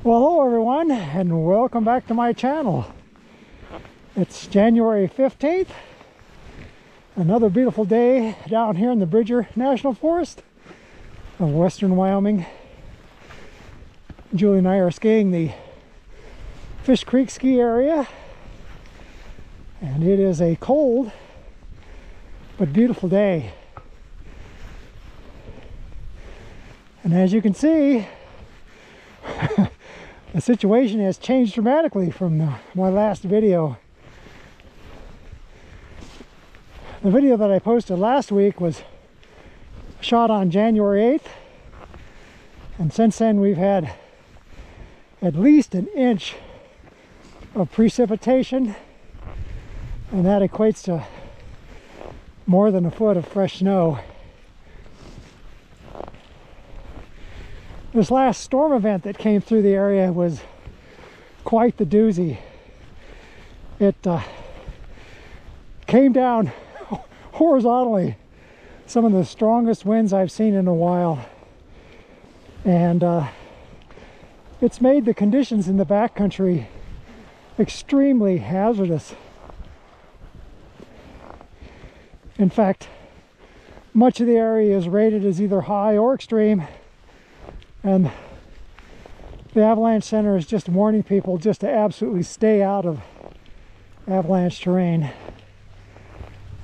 Well, hello everyone, and welcome back to my channel. It's January 15th, another beautiful day down here in the Bridger National Forest of western Wyoming. Julie and I are skiing the Fish Creek ski area, and it is a cold but beautiful day. And as you can see, the situation has changed dramatically from my last video. The video that I posted last week was shot on January 8th, and since then we've had at least an inch of precipitation, and that equates to more than a foot of fresh snow. This last storm event that came through the area was quite the doozy. It came down horizontally, some of the strongest winds I've seen in a while, and it's made the conditions in the backcountry extremely hazardous. In fact, much of the area is rated as either high or extreme, and the Avalanche Center is just warning people just to absolutely stay out of avalanche terrain.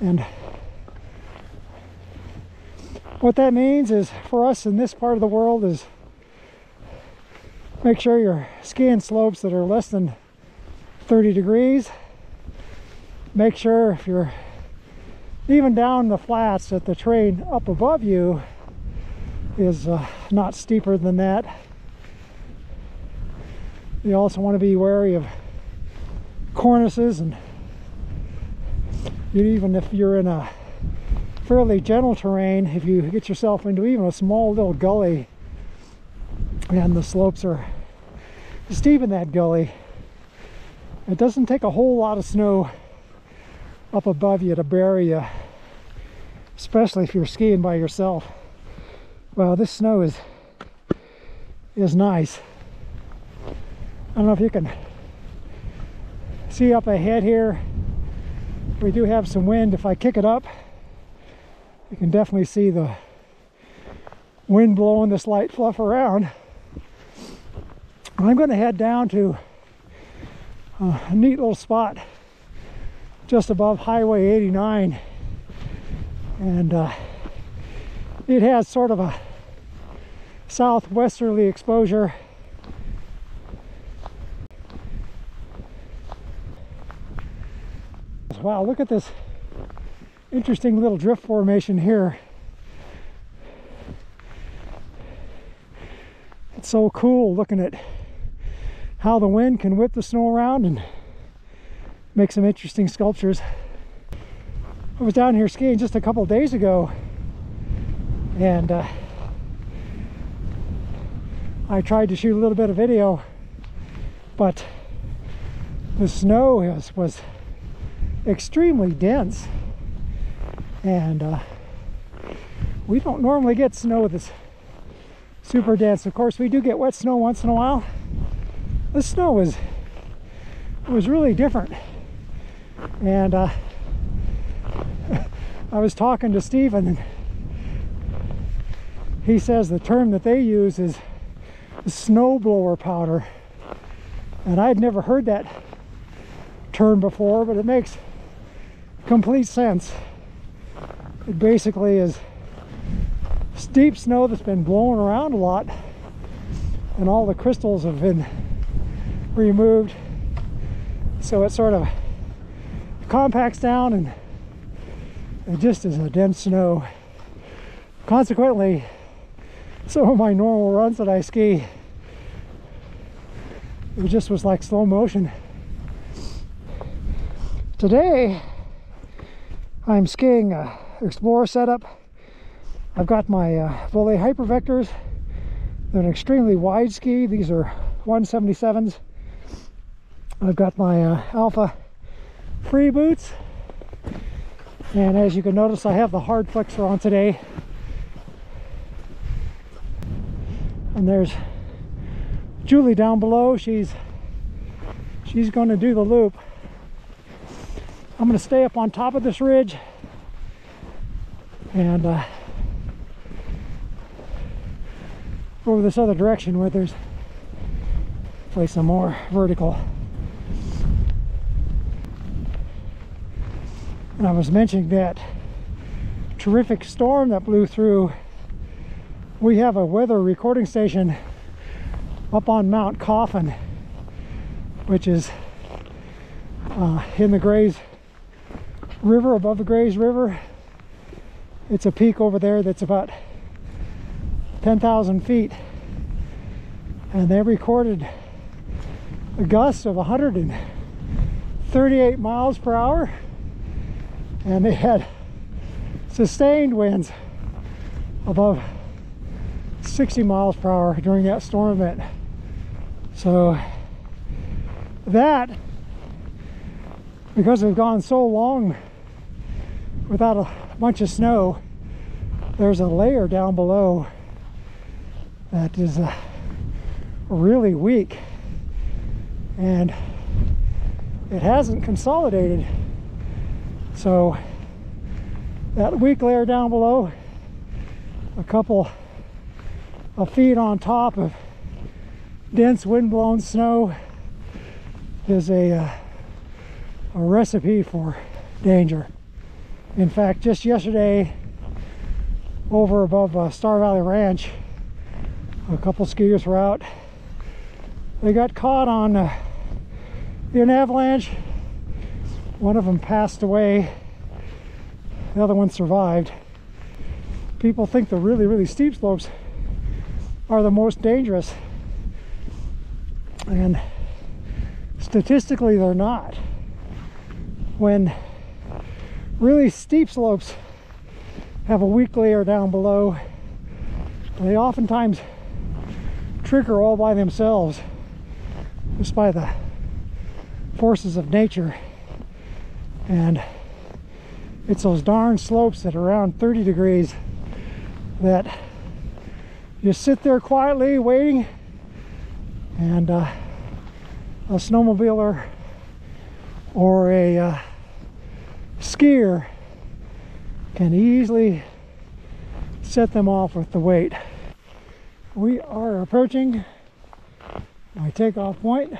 And what that means is, for us in this part of the world, is make sure you're skiing slopes that are less than 30 degrees. Make sure if you're even down the flats that the terrain up above you is not steeper than that. You also want to be wary of cornices, and even if you're in a fairly gentle terrain, if you get yourself into even a small little gully and the slopes are steep in that gully, it doesn't take a whole lot of snow up above you to bury you, especially if you're skiing by yourself. Well, this snow is nice. I don't know if you can see up ahead here. We do have some wind. If I kick it up, you can definitely see the wind blowing this light fluff around. I'm going to head down to a neat little spot just above Highway 89, and it has sort of a southwesterly exposure. Wow, look at this interesting little drift formation here. It's so cool looking at how the wind can whip the snow around and make some interesting sculptures. I was down here skiing just a couple days ago, and I tried to shoot a little bit of video, but the snow was extremely dense, and we don't normally get snow that's super dense. Of course, we do get wet snow once in a while. This snow was really different, and I was talking to Stephen, and he says the term that they use is snowblower powder, and I'd never heard that term before, but it makes complete sense. It basically is steep snow that's been blowing around a lot, and all the crystals have been removed, so it sort of compacts down, and it just is a dense snow. Consequently, some of my normal runs that I ski, it just was like slow motion. Today I'm skiing a Xplore setup. I've got my Volley Hypervectors. They're an extremely wide ski. These are 177s. I've got my Alfa free boots, and as you can notice, I have the hard flexor on today. And there's Julie down below, she's going to do the loop. I'm going to stay up on top of this ridge and go over this other direction where there's play some more vertical. And I was mentioning that terrific storm that blew through. We have a weather recording station up on Mount Coffin, which is in the Grays River, above the Grays River. It's a peak over there that's about 10,000 feet, and they recorded a gust of 138 miles per hour, and they had sustained winds above 60 miles per hour during that storm event. So that, because we've gone so long without a bunch of snow, there's a layer down below that is really weak, and it hasn't consolidated. So that weak layer down below, a couple of feet on top of dense wind-blown snow, is a recipe for danger. In fact, just yesterday over above Star Valley Ranch, a couple skiers were out. They got caught on an avalanche. One of them passed away, the other one survived. People think the really steep slopes are the most dangerous, and statistically they're not. When really steep slopes have a weak layer down below, they oftentimes trigger all by themselves, just by the forces of nature. And it's those darn slopes that are around 30 degrees that you sit there quietly waiting, and a snowmobiler or a skier can easily set them off with the weight. We are approaching my takeoff point.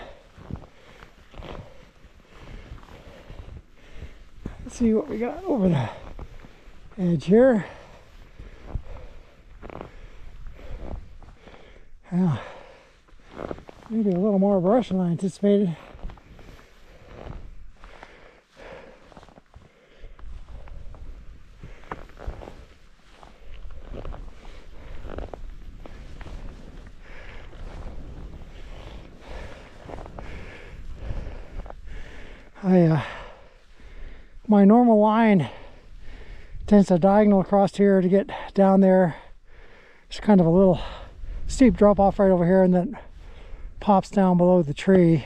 Let's see what we got over the edge here. Yeah, maybe a little more brush than I anticipated. My normal line tends to diagonal across here to get down there. It's kind of a little steep drop off right over here, and then pops down below the tree.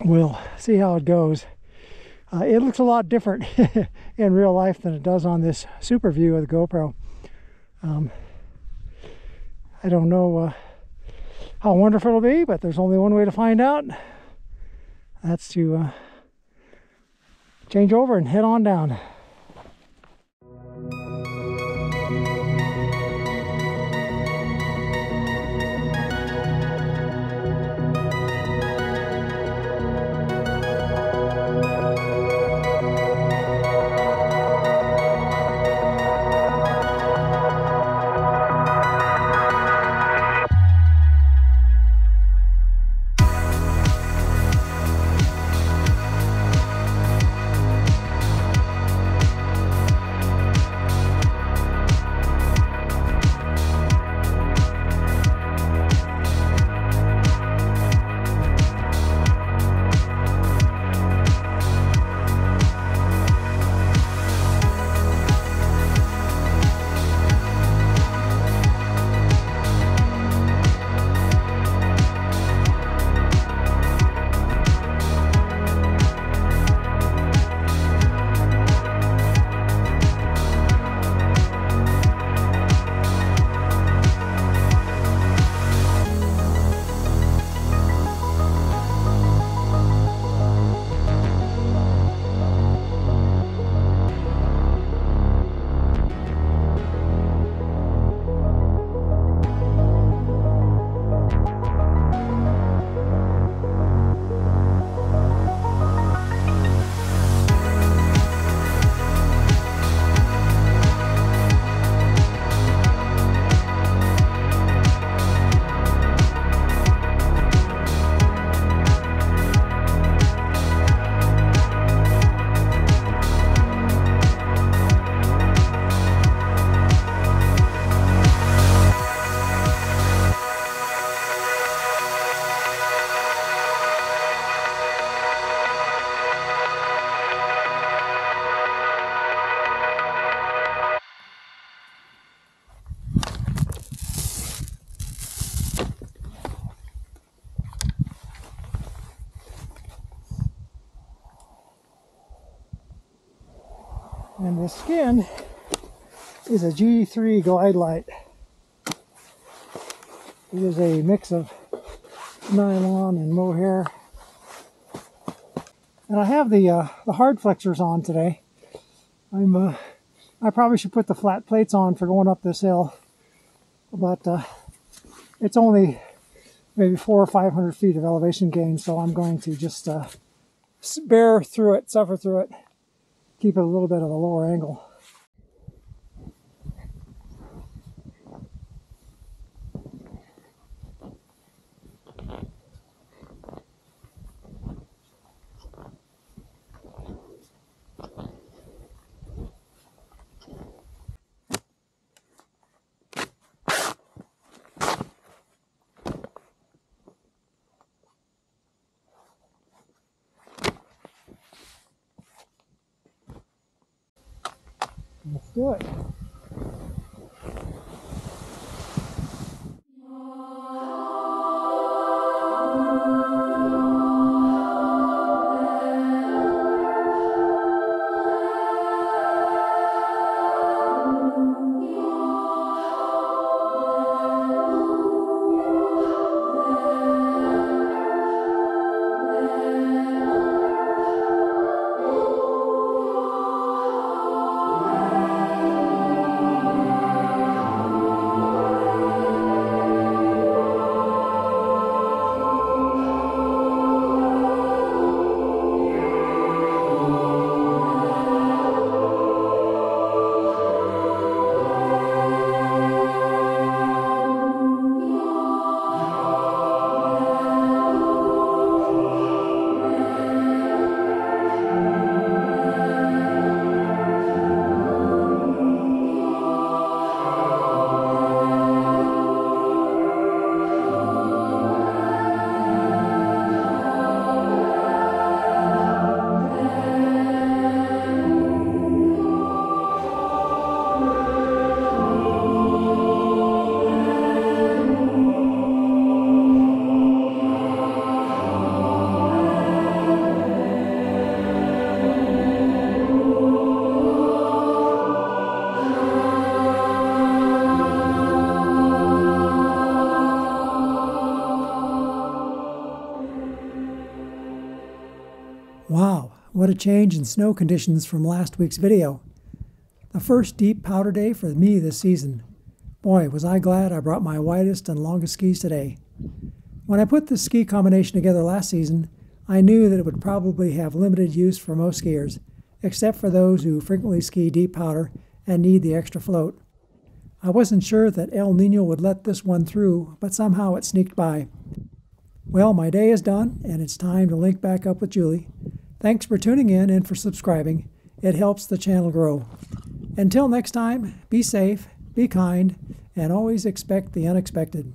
We'll see how it goes. It looks a lot different in real life than it does on this super view of the GoPro. I don't know how wonderful it'll be, but there's only one way to find out. That's to change over and head on down. And the skin is a G3 glide light. It is a mix of nylon and mohair. And I have the hard flexors on today. I probably should put the flat plates on for going up this hill, but it's only maybe 400 or 500 feet of elevation gain, so I'm going to just bear through it, suffer through it, keep it a little bit of a lower angle. Let's do it. Wow, what a change in snow conditions from last week's video. The first deep powder day for me this season. Boy, was I glad I brought my widest and longest skis today. When I put this ski combination together last season, I knew that it would probably have limited use for most skiers, except for those who frequently ski deep powder and need the extra float. I wasn't sure that El Nino would let this one through, but somehow it sneaked by. Well, my day is done, and it's time to link back up with Julie. Thanks for tuning in and for subscribing. It helps the channel grow. Until next time, be safe, be kind, and always expect the unexpected.